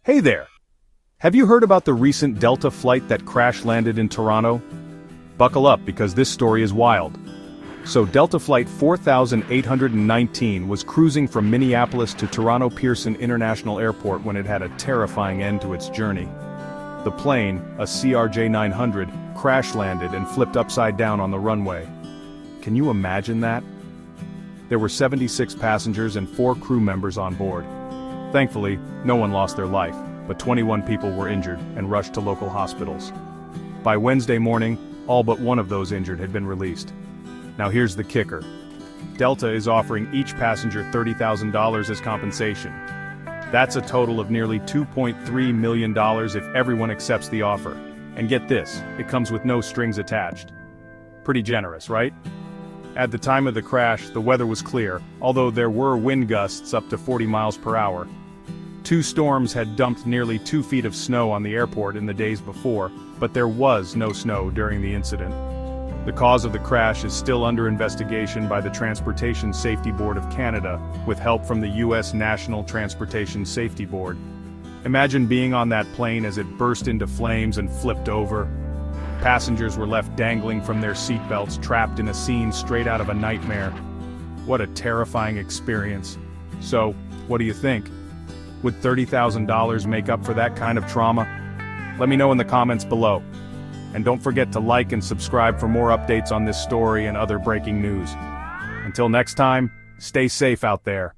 Hey there! Have you heard about the recent Delta flight that crash-landed in Toronto? Buckle up because this story is wild. So Delta Flight 4819 was cruising from Minneapolis to Toronto Pearson International Airport when it had a terrifying end to its journey. The plane, a CRJ-900, crash-landed and flipped upside down on the runway. Can you imagine that? There were 76 passengers and 4 crew members on board. Thankfully, no one lost their life, but 21 people were injured and rushed to local hospitals. By Wednesday morning, all but one of those injured had been released. Now here's the kicker. Delta is offering each passenger $30,000 as compensation. That's a total of nearly $2.3 million if everyone accepts the offer. And get this, it comes with no strings attached. Pretty generous, right? At the time of the crash, the weather was clear, although there were wind gusts up to 40 miles per hour. 2 storms had dumped nearly 2 feet of snow on the airport in the days before, but there was no snow during the incident. The cause of the crash is still under investigation by the Transportation Safety Board of Canada, with help from the U.S. National Transportation Safety Board. Imagine being on that plane as it burst into flames and flipped over. Passengers were left dangling from their seatbelts, trapped in a scene straight out of a nightmare. What a terrifying experience. So, what do you think? Would $30,000 make up for that kind of trauma? Let me know in the comments below. And don't forget to like and subscribe for more updates on this story and other breaking news. Until next time, stay safe out there.